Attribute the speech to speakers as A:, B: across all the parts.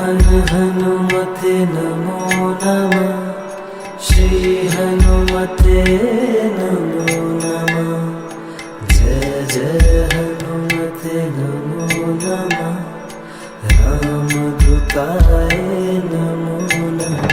A: हनुमते नमो नमः। श्री हनुमते नमो नमः। जय जय हनुमते नमो नमः। रामदूताय नमो नमः।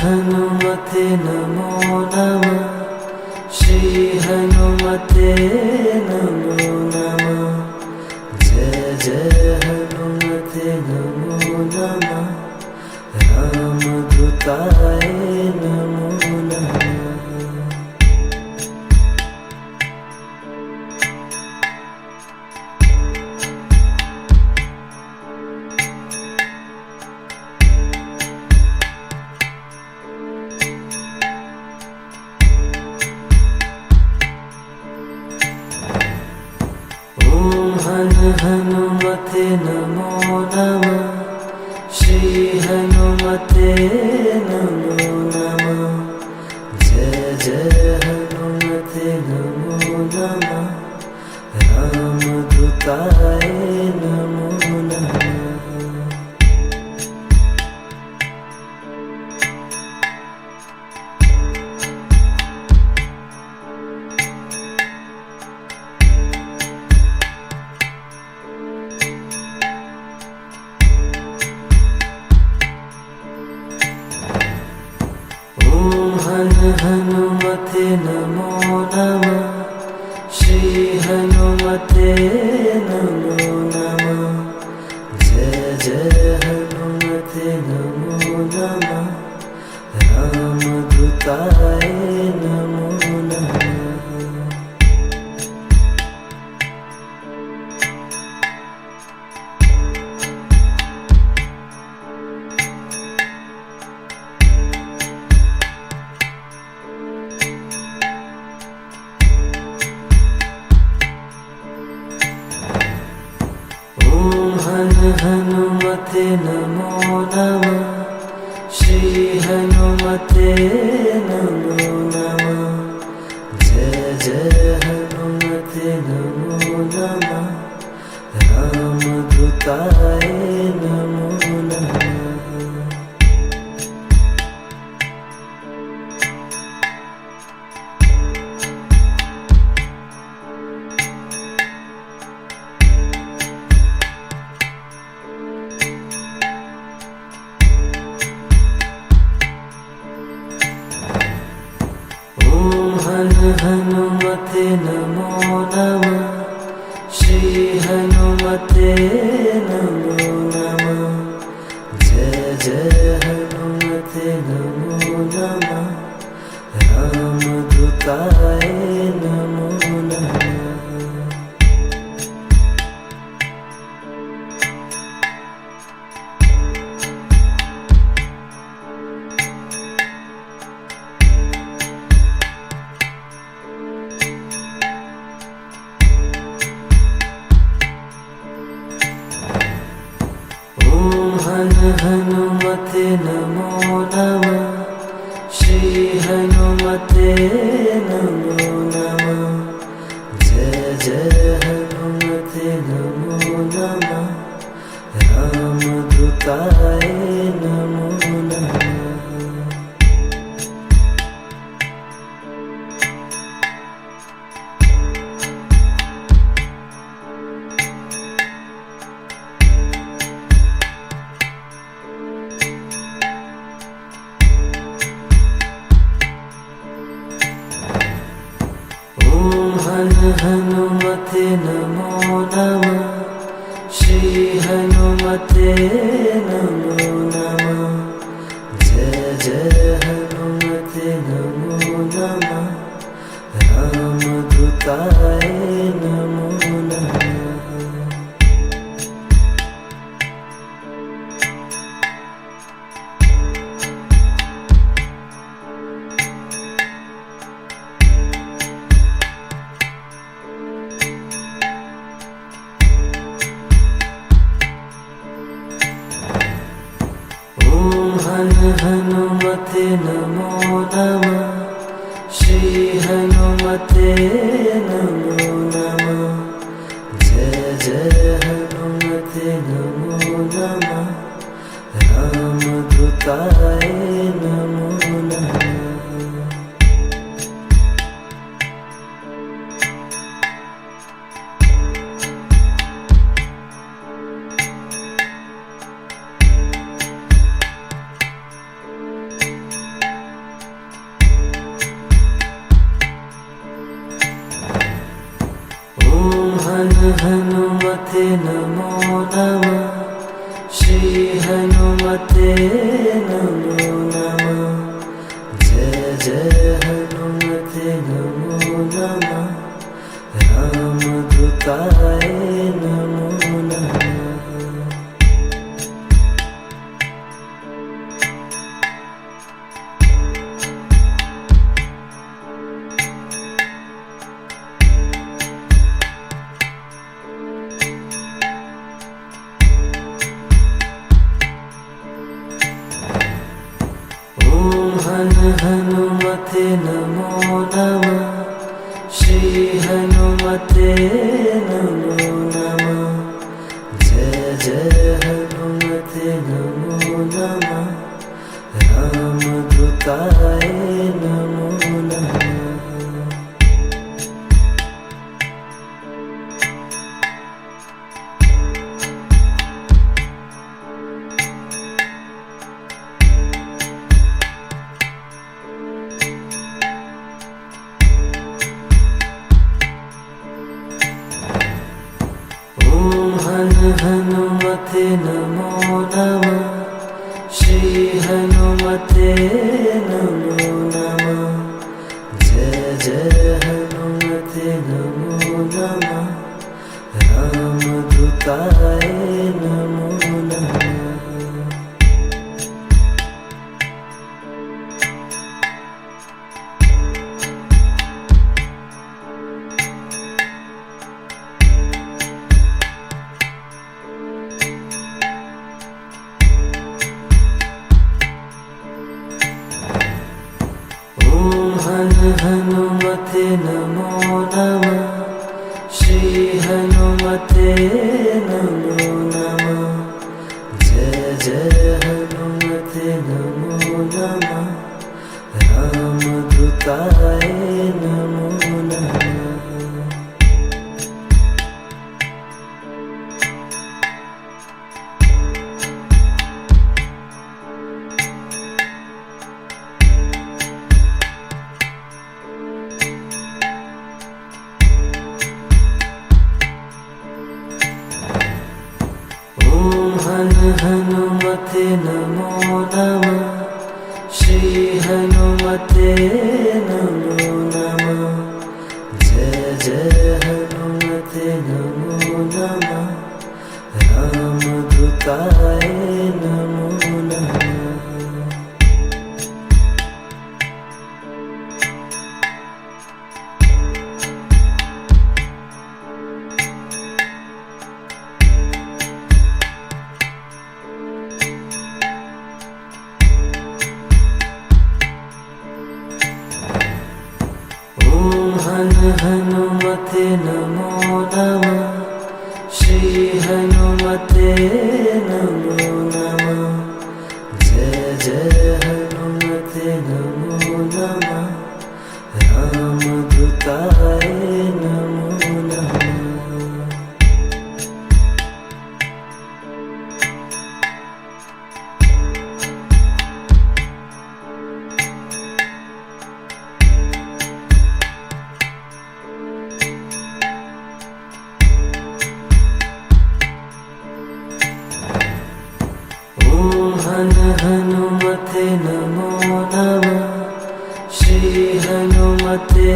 A: हनुमते नमो नमः। श्री हनुमते नमो नमः। जय जय हनुमते नमो नमः। रामदूताय नमो नमः। हनुमते नमो नमः। श्री हनुमते नमो नमः। जय जय हनुमते नमो नमः। रामदूताय नमो नमः। हनुमते नमो नमः। श्री हनुमते नमो नमः। जय जय हनुमते नमो नमः। रामदूताय नमो नमः। हनुमते नमो नमः। श्री हनुमते नमो नमः। जय जय हनुमते नमो नमः। रामदूताय नमो नमः। हनुमते नमो नमः। श्री हनुमते नमो नमः। जय जय हनुमते नमो नमः। रामदूताय नमो नमः। हनुमते नमो नमः। श्री हनुमते नमो नमः। जय जय हनुमते नमो नमः। रामदूताय नमो नमः। हनुमते नमो नमः। श्री हनुमते नमो नमः। जय जय हनुमते नमो नमः। रामदूताय नमो नमः। हनुमते नमो नमः। जय जय हनुमते नमो नमः। रामदूताय नमो नमः। हनुमते नमो नमः। श्री हनुमते नमो नमः। जय जय हनुमते नमो नमः। रामदूताय नमो नमः। हनुमते नमो नमः। श्री हनुमते नमो नमः। जय जय हनुमते नमो नमः। रामदूताय नमो नमः। हनुमते नमो नमः। श्री हनुमते नमो नमः। जय जय हनुमते नमो नमः। रामदूताय नमो नमः। हनुमते नमो नमः। श्री हनुमते नमो नमः। जय जय हनुमते नमो नमः। रामदूताय नमो नमः। हनुमते नमो नमः। श्री हनुमते नमो नमः। जय जय हनुमते नमो नमः। रामदूताय नमो नमः। हनुमते नमो नमः। श्री हनुमते नमो नमः। जय जय हनुमते नमो नमः। रामदूताय नमो नमः। हनुमते नमो नमः। श्री हनुमते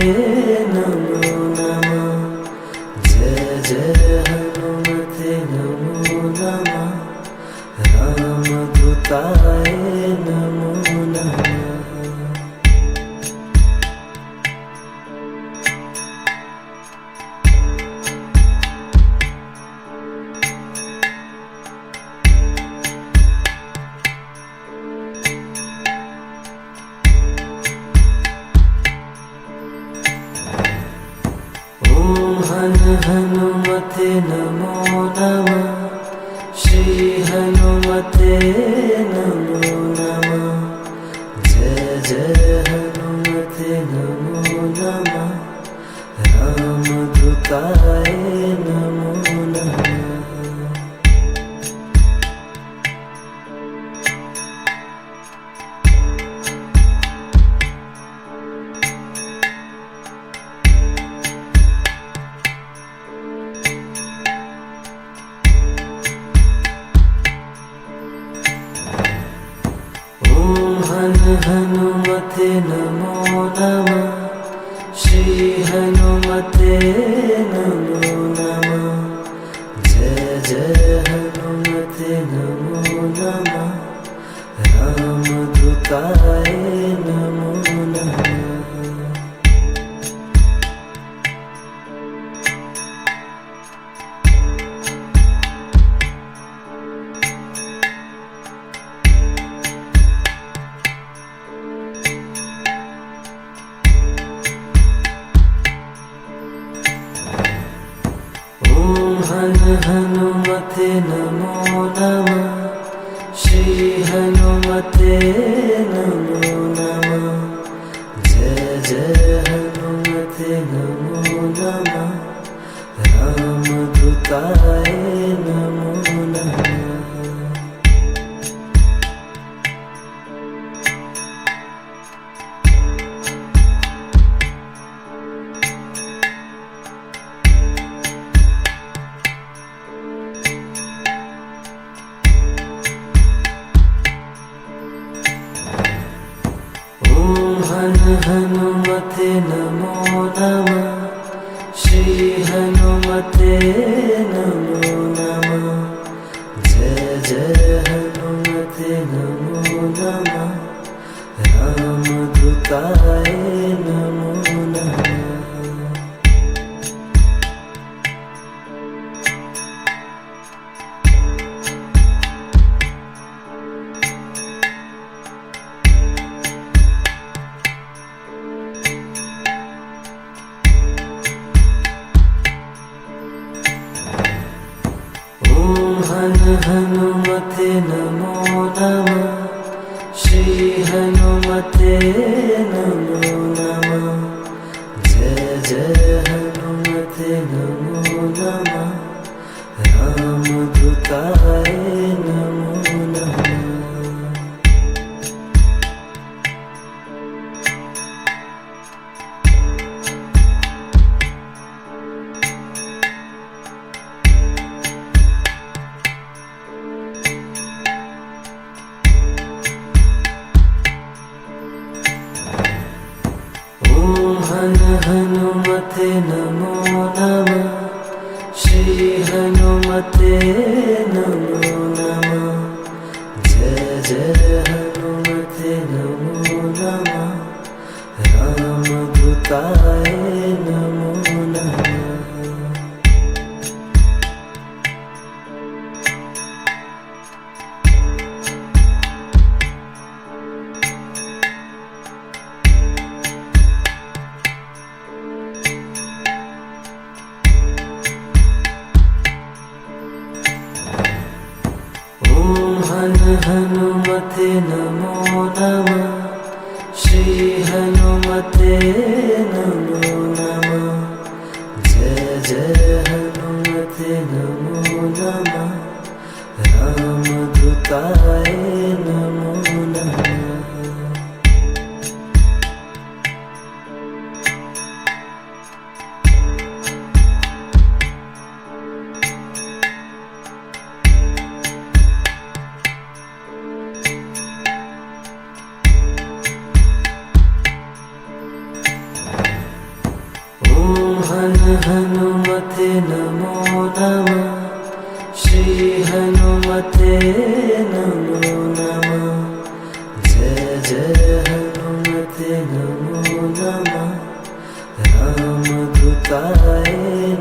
A: नमो नमः। जय जय हनुमते नमो नमः। रामदूताय नमो नमः। हनुमते नमो नमः। श्री हनुमते नमो नमः। जय जय हनुमते नमो नमः। रामदूताय नमो नमः। हनुमते नमो नमः। श्री हनुमते नमो नमः। जय जय हनुमते नमो नमः। रामदूताय नमो नमः। हनुमते नमो नमः। श्री हनुमते नमो नमः। जय जय हनुमते नमो नमः। रामदूताय नमो नमः। हनुमते नमो नमः। श्री हनुमते नमो नमः। जय जय हनुमते नमो नमः। रामदूताय नमो नमः। हनुमते नमो नमः। श्री हनुमते नमो नमः। जय जय हनुमते नमो नमः। रामदूताय नमो नमः। हनुमते नमो नमः। श्री हनुमते नमो नमः। जय जय हनुमते नमो नमः। रामदूताय नमो नमः। हनुमते नमो नमः। श्री हनुमते नमो नमः। जय जय हनुमते नमो नमः। रामदूताय नमो नमः। हनुमते नमो नमः। श्री हनुमते नमो नमः। जय जय हनुमते नमो नमः। रामदूताय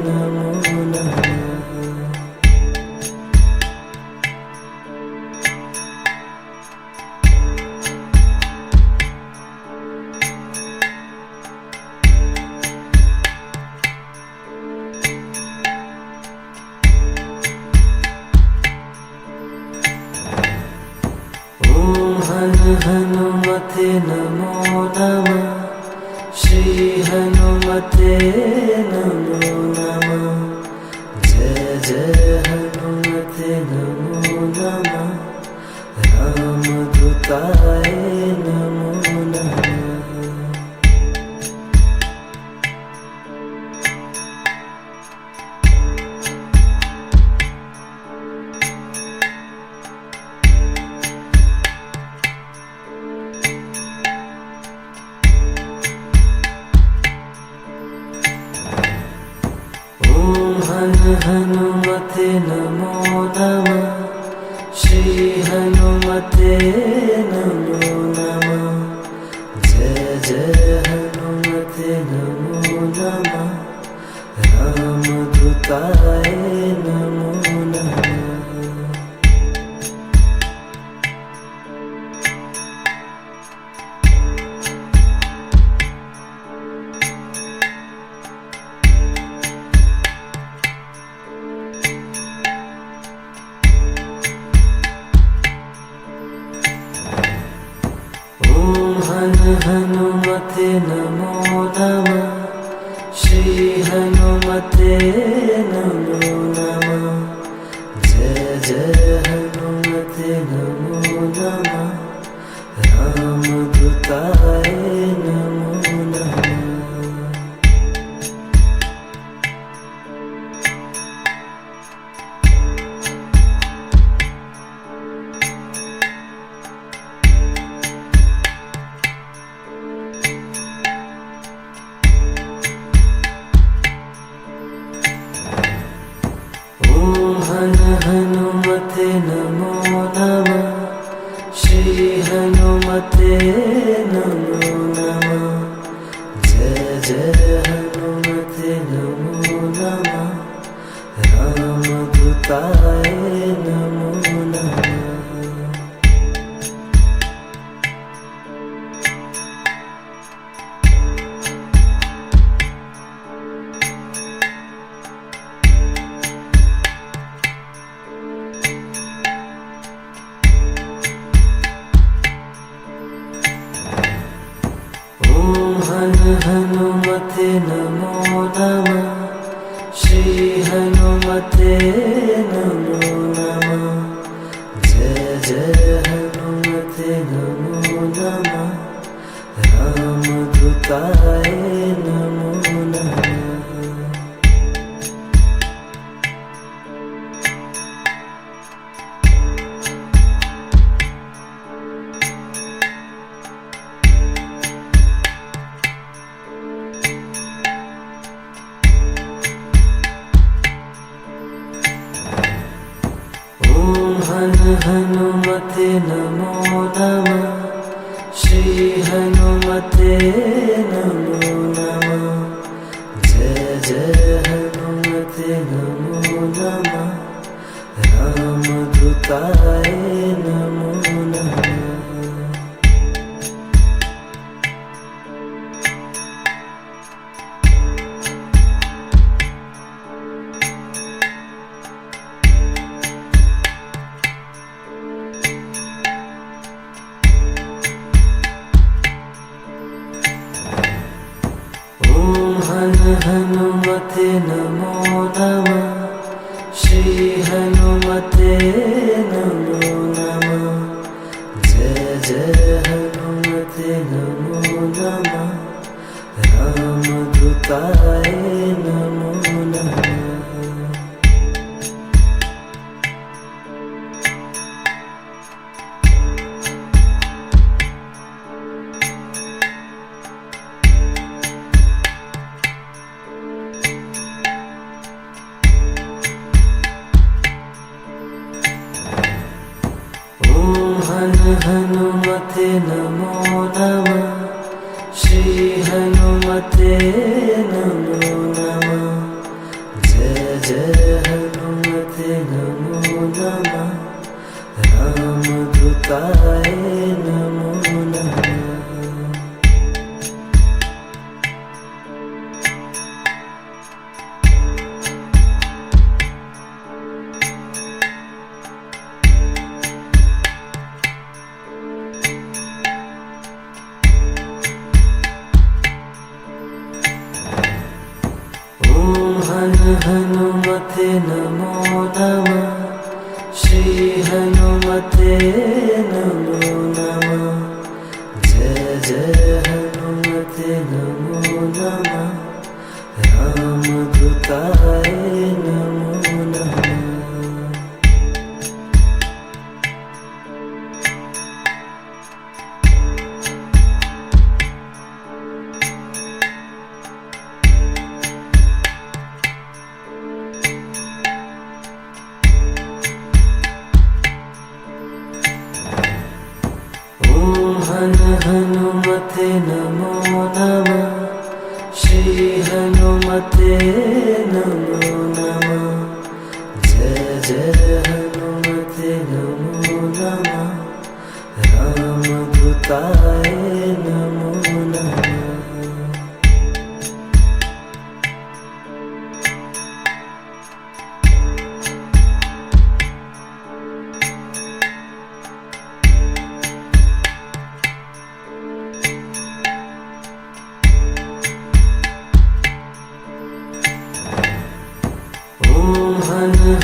A: नमो नमः। हनुमते नमो नमः। जय जय हनुमते नमो नमः। रामदूताय नमो नमः। हनुमते नमो नमः। श्री हनुमते नमो नमः। जय जय हनुमते नमो नमः। रामदूताय नमो नमः। हनुमते नमो नमः। श्री हनुमते नमो नमः। जय जय हनुमते नमो नमः। रामदूताय नमो नमः। हनुमते नमो नमः। श्री हनुमते नमो नमः। जय जय हनुमते नमो नमः। रामदूताय नमो नमः। हनुमते नमो नमः। श्री हनुमते नमो नमः। जय जय हनुमते नमो नमः। रामदूताय नमो नमः। हनुमते नमो नमः। श्री हनुमते नमो नमः। जय जय हनुमते नमो नमः। रामदूताय नमो नमः। हनुमते नमो नमः। श्री हनुमते नमो नमः। जय जय हनुमते नमो नमः। रामदूताय नमो नमः। हनुमते नमो नमः। श्री हनुमते नमो नमः। जय जय हनुमते नमो नमः। रामदूताय नमो नमः। हनुमते नमो नमः। श्री हनुमते नमो नमः। जय जय हनुमते नमो नमः। रामदूताय नमो नमः। हनुमते नमो नमः। श्री हनुमते नमो नमः। जय जय हनुमते नमो नमः। रामदूताय नमो नमः।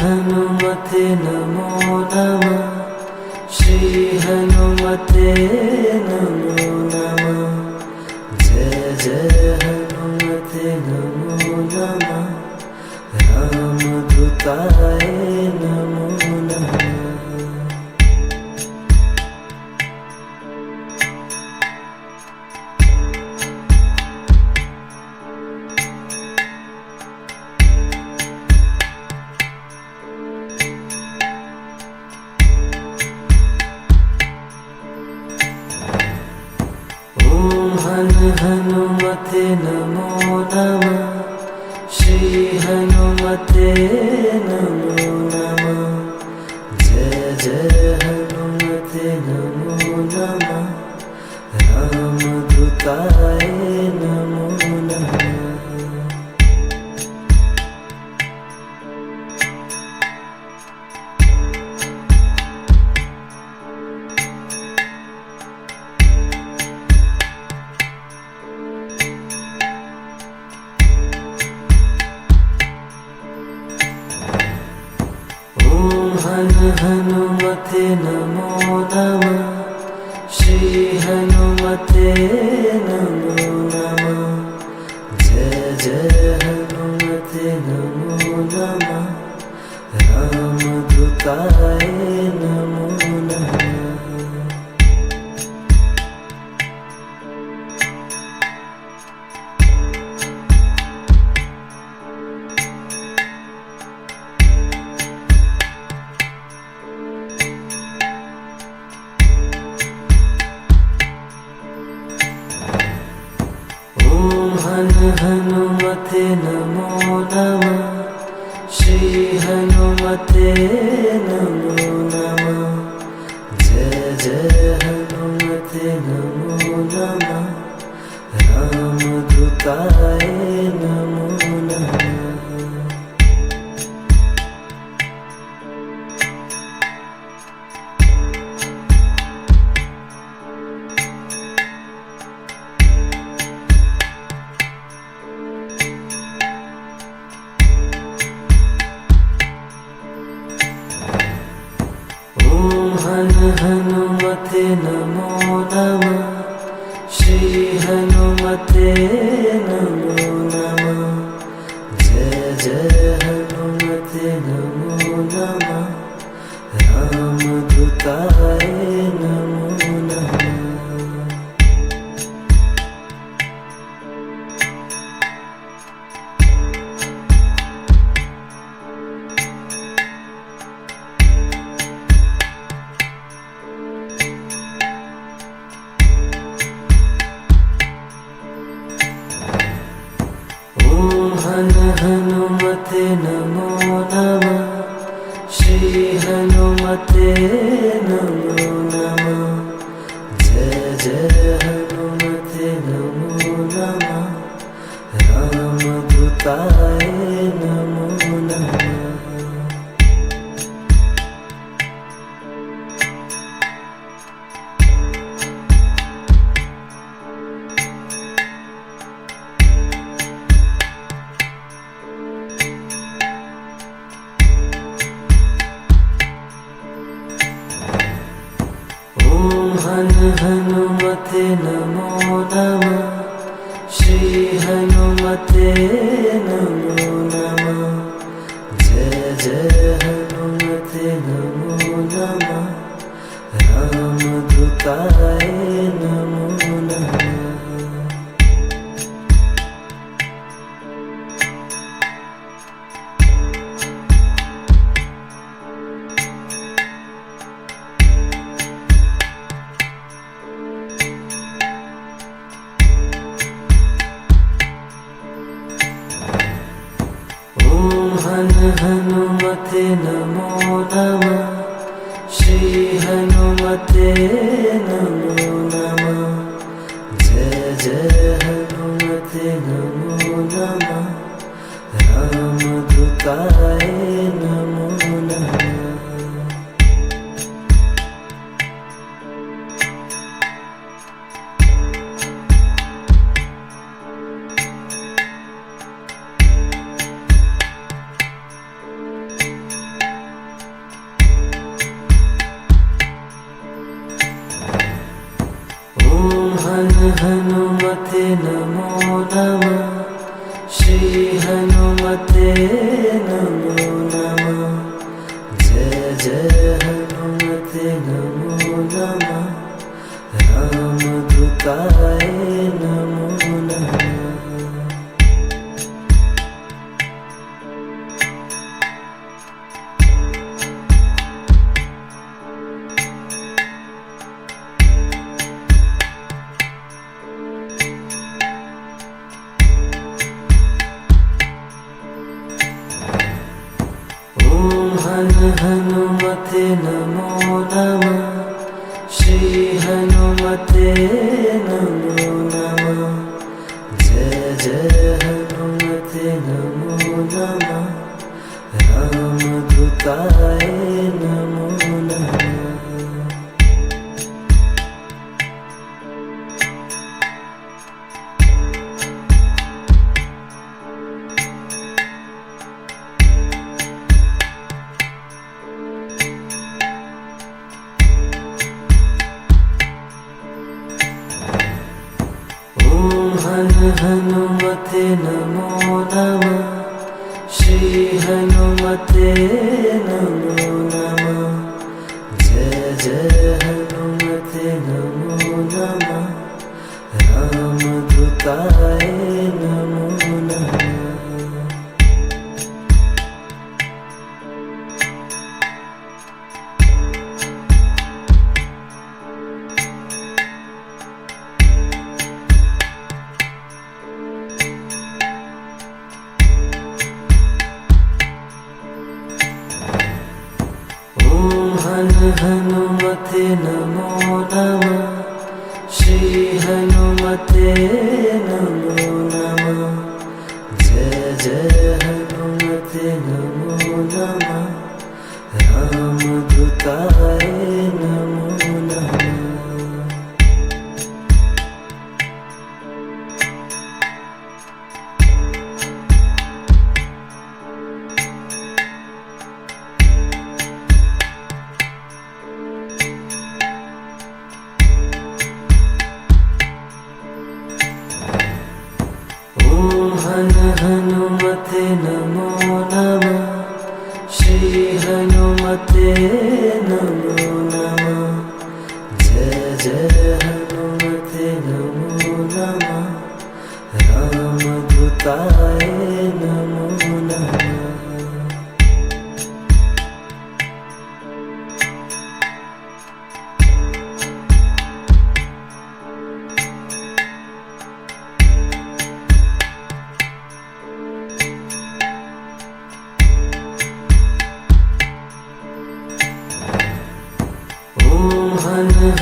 A: हनुमते नमो नमः। श्री हनुमते नमो नमः। जय जय हनुमते नमो नमः। रामदूताय नमो नमः। हनुमते नमो नमः। श्री हनुमते नमो नमः। जय जय हनुमते नमो नमः। रामदूताय नमो नमः। हनुमते नमो नमः। श्री हनुमते नमो नमः। जय जय हनुमते नमो नमः। रामदूताय नमो नमः। हनुमते नमो नमः। श्री हनुमते नमो नमः। जय जय हनुमते नमो नमः। रामदूताय नमो नमः। हनुमते नमो नमः। श्री हनुमते नमो नमः। जय जय हनुमते नमो नमः। रामदूताय नमो नमः। हनुमते नमो नमः। श्री हनुमते नमो नमः। जय जय हनुमते नमो नमः। रामदूताय नमो नमः। श्री हनुमते नमो नमः। जय जय हनुमते नमो नमः। रामदूताय नमो नमः। हनुमते नमो नमः। श्री हनुमते नमो नमः। जय जय हनुमते नमो नमः। रामदूताय नमो नमः। हनुमते नमो नमः। श्री हनुमते नमो नमः। जय जय हनुमते नमो नमः। रामदूताय नमो नमः। हनुमते नमो नमः। श्री हनुमते नमो नमः। जय जय हनुमते नमो नमः। रामदूताय नमो नमः। हनुमते नमो नमः। श्री हनुमते नमो नमः। जय जय हनुमते नमो नमः। रामदूताय नमो नमः। हनुमते नमो नमः। श्री हनुमते नमो नमः। जय जय हनुमते नमो नमः। रामदूताय नमो नमः। हनुमते नमो नमः। श्री हनुमते नमो नमः। जय जय हनुमते नमो नमः। रामदूताय नमो नमः।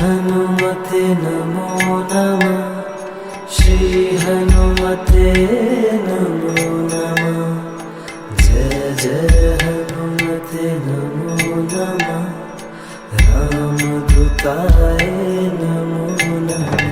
A: हनुमते नमो नमः। श्री हनुमते नमो नमः। जय जय हनुमते नमो नमः। रामदूताय नमो नमः।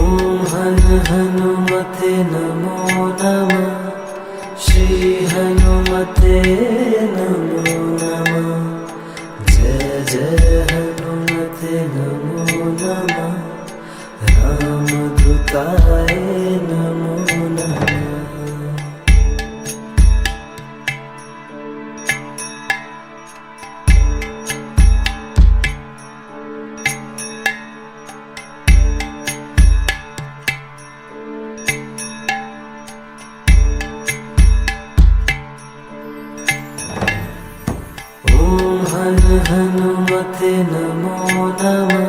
A: ॐ हन हनुमते नमो नमः। श्री हनुमते नमो नमः। जय जय हनुमते नमो नमः। रामदूताय नमो नमः। हनुमते नमो नमः।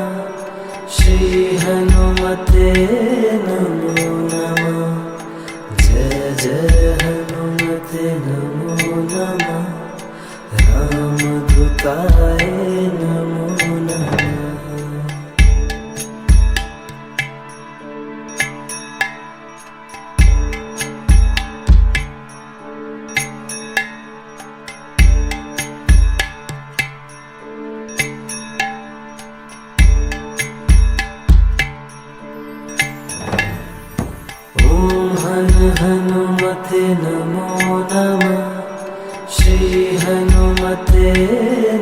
A: श्री हनुमते नमो नमः। जय जय हनुमते नमो नमः। रामदूताय नमो नमः। हनुमते नमो नमः। श्री हनुमते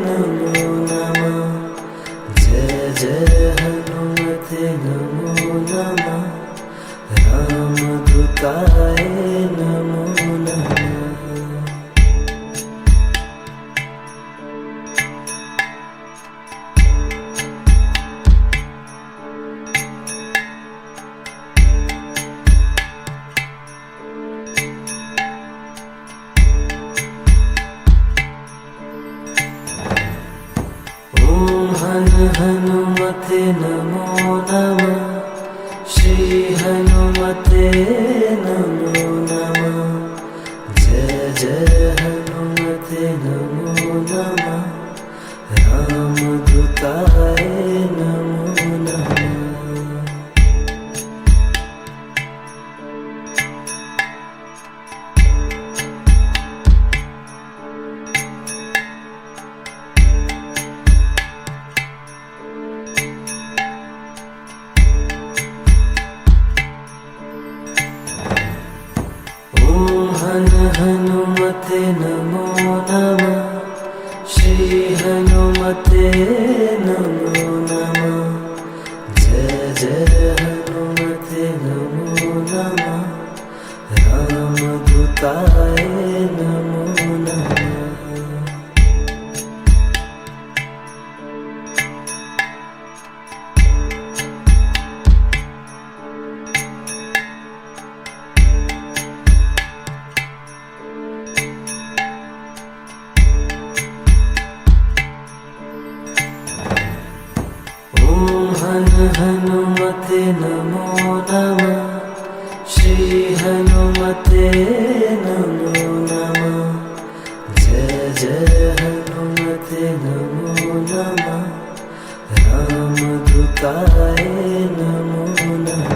A: नमो नमः। जय जय हनुमते नमो नमः। रामदूताय नमो नमः। हनुमते नमो नमः। श्री हनुमते नमो नमः। जय जय हनुमते नमो नमः। रामदूताय नमो नमः। हनुमते नमो नमः। श्री हनुमते नमो नमः। जय जय हनुमते नमो नमः। रामदूताय नमो नमः। हनुमते नमो नमः। श्री हनुमते नमो नमः। जय जय हनुमते नमो नमः। रामदूताय नमो नमः।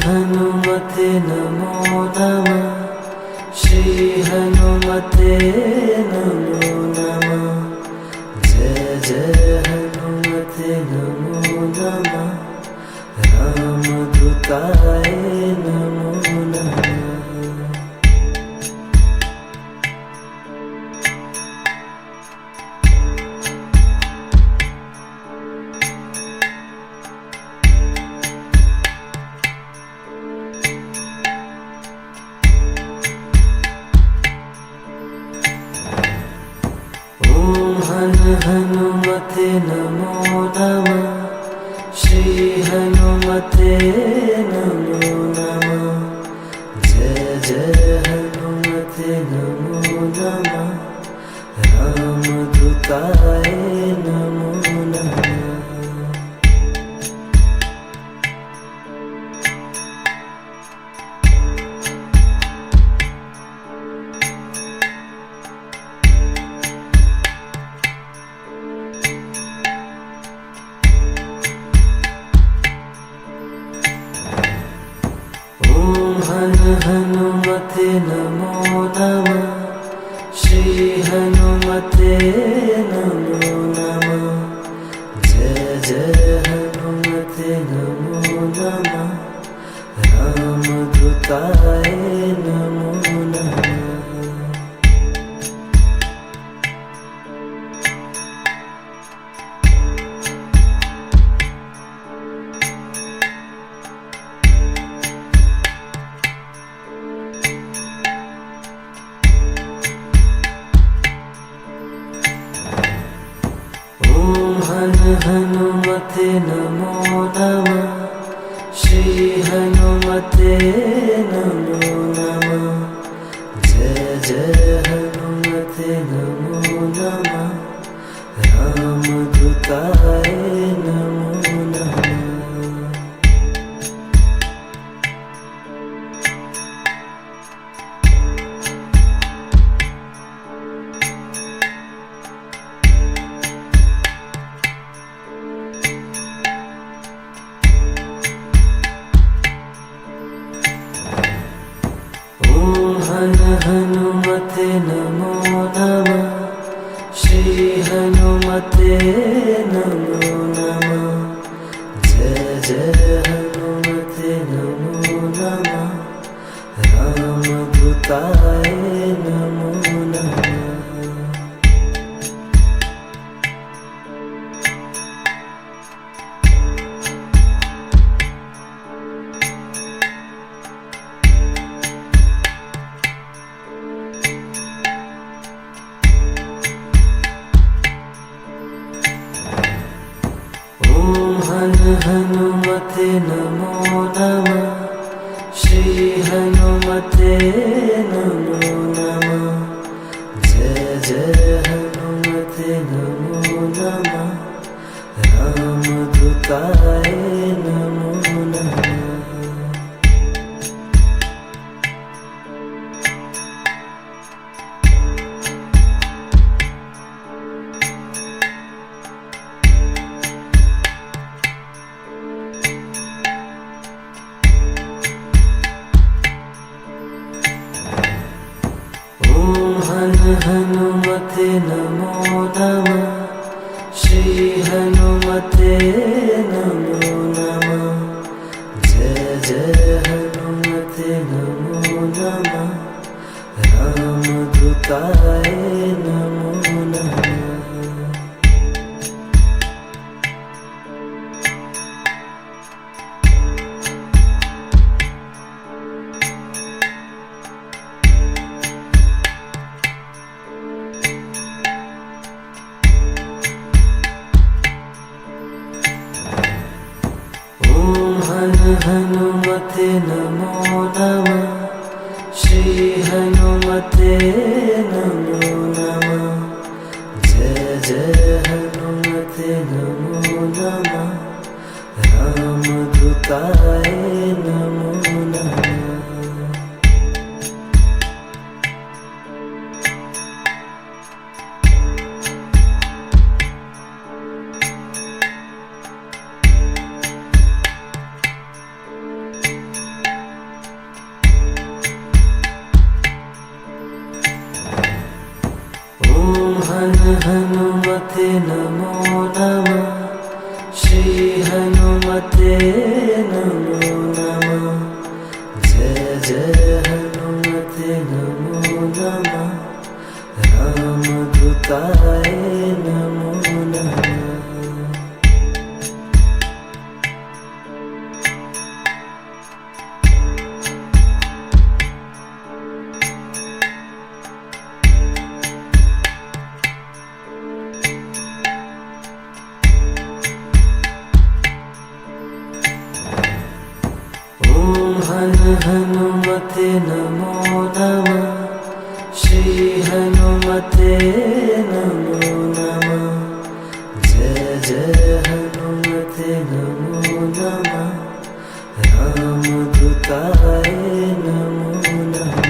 A: हनुमते नमो नमः। श्री हनुमते नमो नमः। जय जय हनुमते नमो नमः। रामदूताय नमो नमः। हनुमते नमो नमः। श्री हनुमते नमो नमः। जय जय हनुमते नमो नमः। रामदूताय नमो नमः। हनुमते नमो नमः। जय जय हनुमते नमो नमः। रामदूताय नमो नमः। हनुमते नमो नमः। श्री हनुमते नमो नमः। जय जय हनुमते नमो नमः। रामदूताय नमो नमः। हनुमते नमो नमः। श्री हनुमते नमो नमः। जय जय हनुमते नमो नमः। रामदूताय नमो नमः। हनुमते नमो नमः। श्री हनुमते नमो नमः। जय जय हनुमते नमो नमः। रामदूताय नमो नमः। हनुमते नमो नमः। श्री हनुमते नमो नमः। जय जय हनुमते नमो नमः। रामदूताय नमो नमः। हनुमते नमो नमः। श्री हनुमते नमो नमः। जय जय हनुमते नमो नमः। रामदूताय नमो नमः। हनुमते नमो नमः। श्री हनुमते नमो नमः। जय जय हनुमते नमो नमः। रामदूताय नमो नमः। हनुमते नमो नमः। श्री हनुमते नमो नमः। जय जय हनुमते नमो नमः। रामदूताय नमो नमः।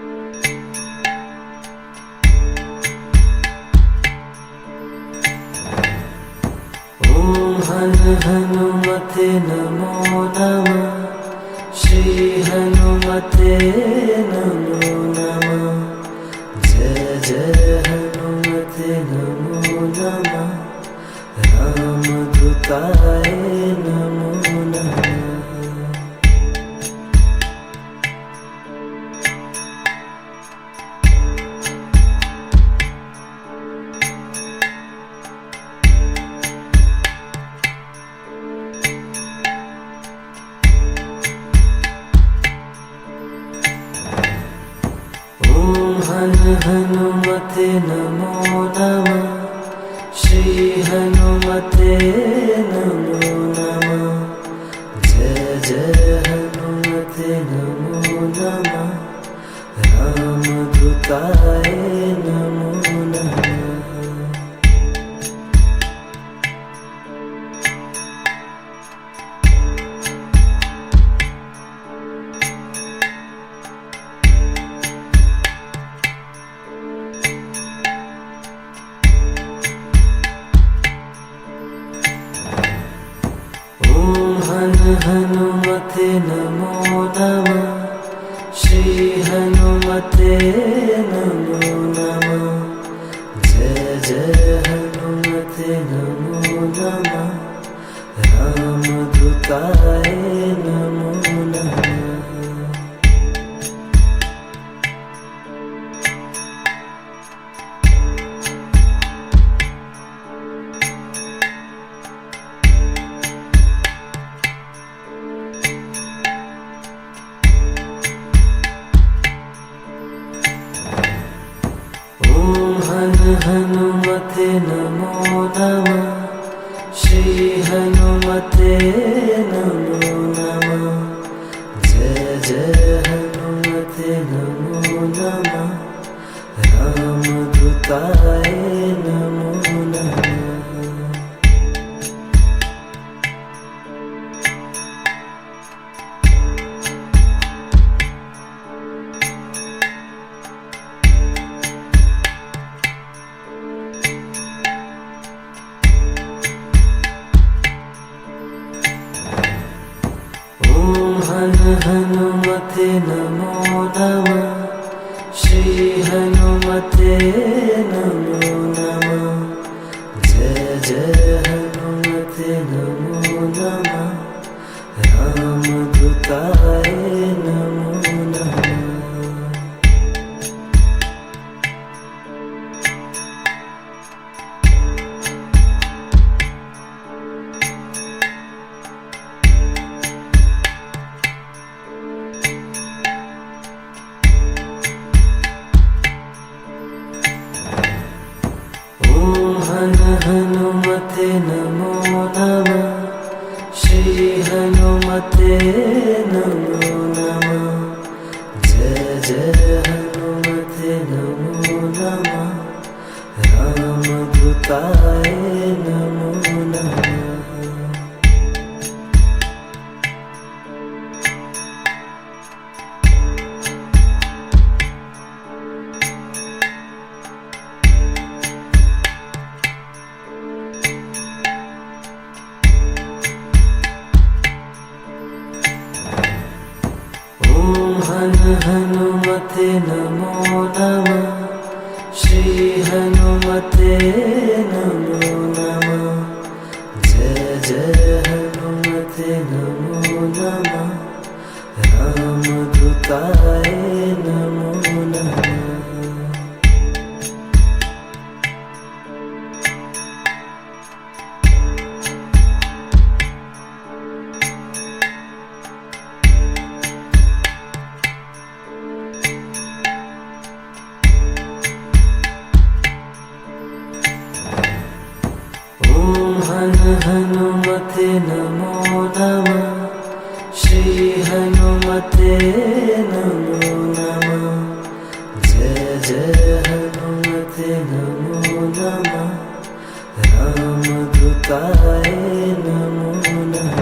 A: ॐ हन हनुमते नमो नमः। श्री हनुमते नमो नमः। जय जय हनुमते नमो नमः। रामदूताय नमो नमः। नमो नमः श्री हनुमते नमो नमः जय जय हनुमते नमो नमः रामदूताय नमो नमः। हनुमते नमो नमः श्री हनुमते नमो नमः जय जय हनुमते नमो नमः रामदूताय नमो नमः। हनुमते नमो नमः श्री हनुमते नमो नमः जय जय हनुमते नमो नमः रामदूताय नमो नमः। हनुमते नमो नमः श्री हनुमते नमो नमः जय जय हनुमते नमो नमः रामदूताय नमो नमः। हनुमते नमो नमः श्री हनुमते नमो नमः जय जय हनुमते नमो नमः रामदूताय नमो नमः। हनुमते नमो नमः श्री हनुमते नमो नमः जय जय हनुमते नमो नमः रामदूताय नमो नमः। हनुमते नमो नमः श्री हनुमते नमो नमः जय जय हनुमते नमो नमः रामदूताय नमो नमः।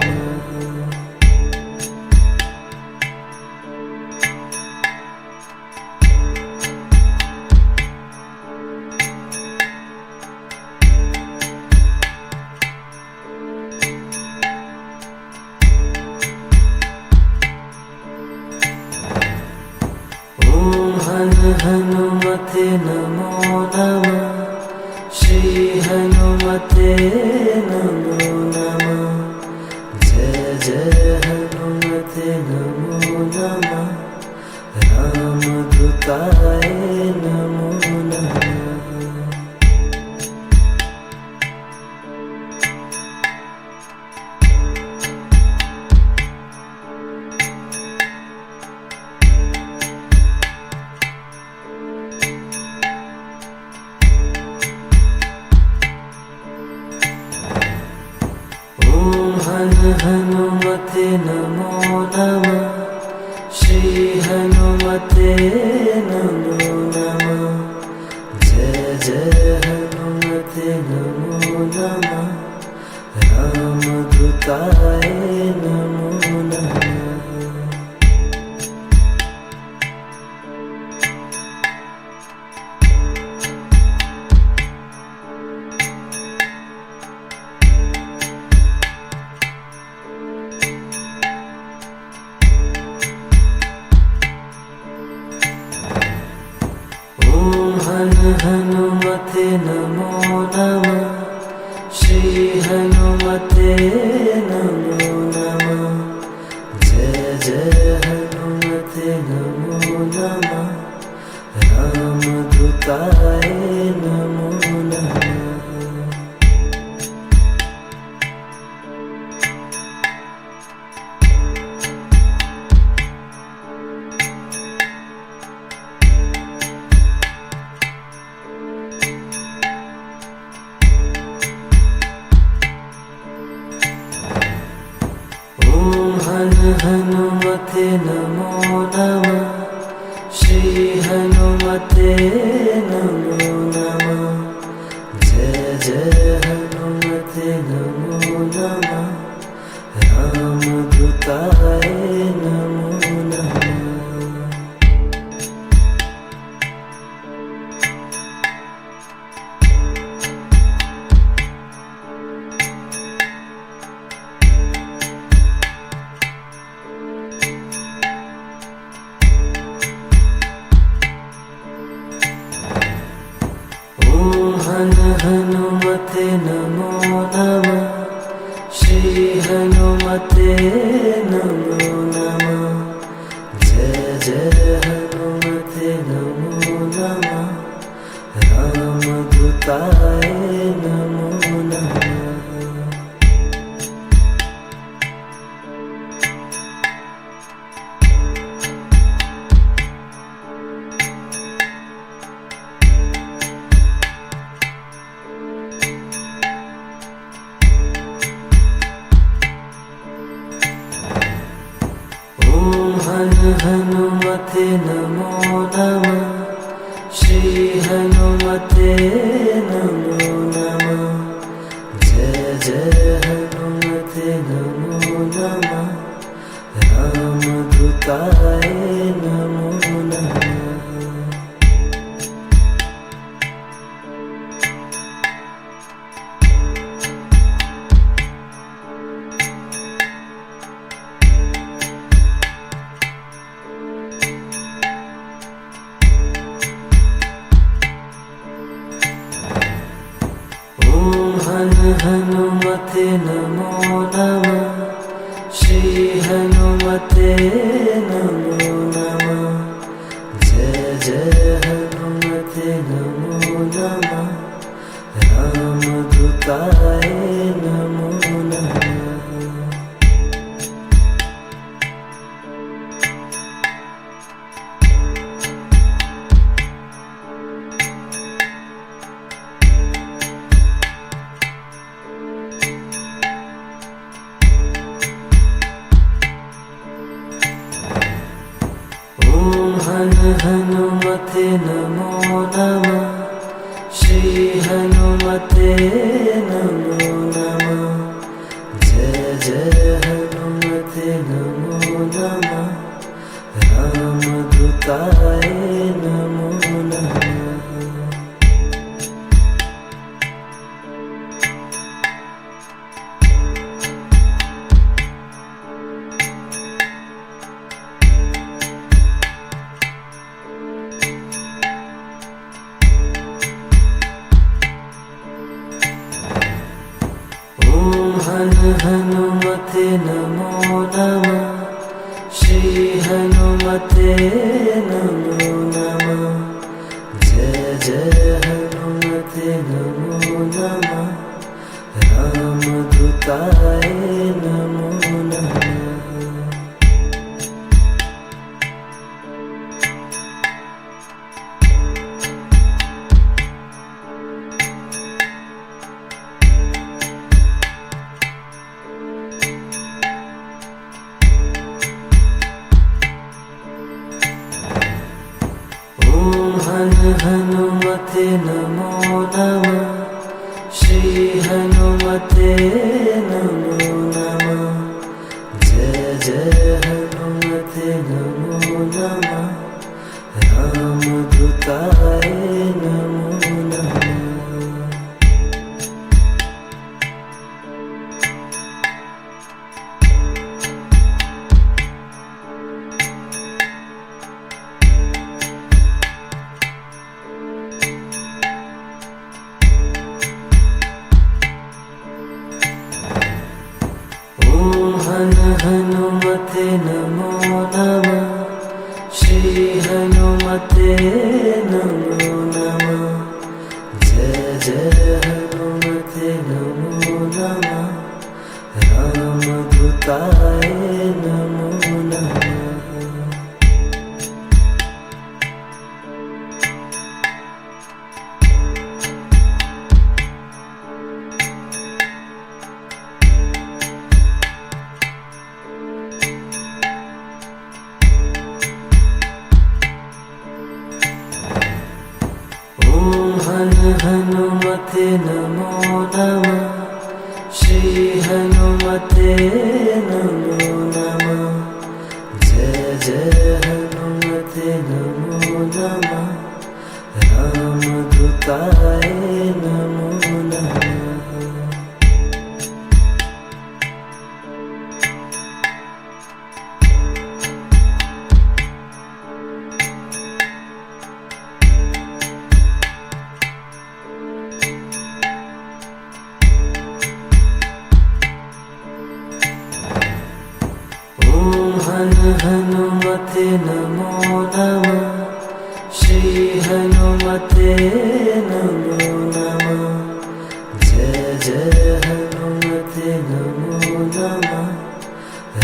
A: हनुमते नमो नमः श्री हनुमते नमो नमः जय जय हनुमते नमो नमः रामदूताय नमो नमः। ॐ हन हनुमते नमो नमः। श्री हनुमते नमो नमः। जय जय हनुमते नमो नमः। रामदूताय नमो नमः। हन हनुमते नमो नमः। श्री हनुमते नमो नमः। जय जय हनुमते नमो नमः। रामदूताय नमो नमः। हन हनुमते नमो नमः। श्री हनुमते नमो नमः। जय जय हनुमते नमो नमः। रामदूताय नमो नमः। हन हनुमते नमो नमः। श्री हनुमते नमो नमः। जय जय हनुमते नमो नमः। रामदूताय नमो नमः। हन हनुमते नमो नमः। श्री हनुमते नमो नमः। जय जय हनुमते नमो नमः। रामदूताय नमो नमः। हन हनुमते नमो नमः। श्री हनुमते नमो नमः। जय जय हनुमते नमो नमः। रामदूताय नमो नमः। हन हनुमते नमो नमः। श्री हनुमते नमो नमः। जय जय हनुमते नमो नमः। रामदूताय नमो नमः। हन हनुमते नमो नमः। श्री हनुमते नमो नमः। जय जय हनुमते नमो नमः। रामदूताय नमो नमः। नमो नमः श्री हनुमते नमो नमः जय जय हनुमते नमो नमः रामदूताय नमो नमः। हनुमते नमो नमः श्री हनुमते नमो नमः जय जय हनुमते नमो नमः रामदूताय नमो नमः। हनुमते नमो नमः श्री हनुमते नमो नमः जय जय हनुमते नमो नमः रामदूताय नमो नमः। हनुमते नमो नमः श्री हनुमते नमो नमः जय जय हनुमते नमो नमः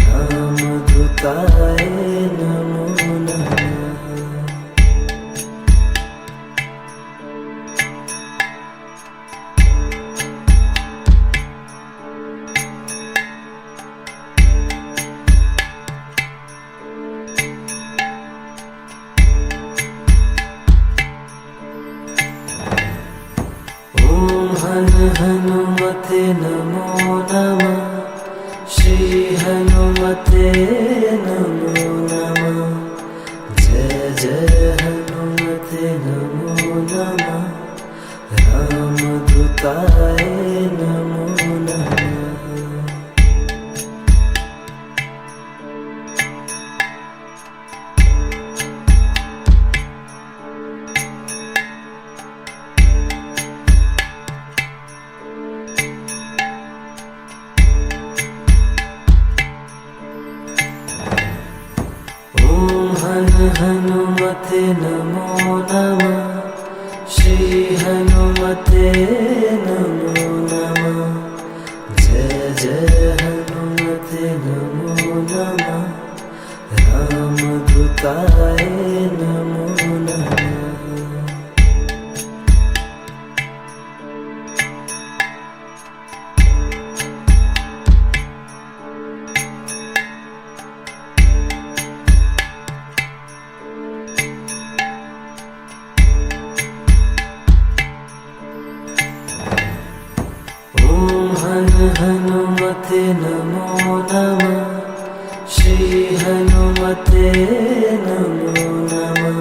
A: रामदूताय नमो नमः। हनुमते नमो नमः श्री हनुमते नमो नमः जय जय हनुमते नमो नमः रामदूताय नमो नमः। हनुमते नमो नमः श्री हनुमते नमो नमः जय जय हनुमते नमो नमः रामदूताय नमो नमः। हनुमते नमो नमः श्री हनुमते नमो नमः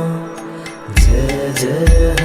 A: जय जय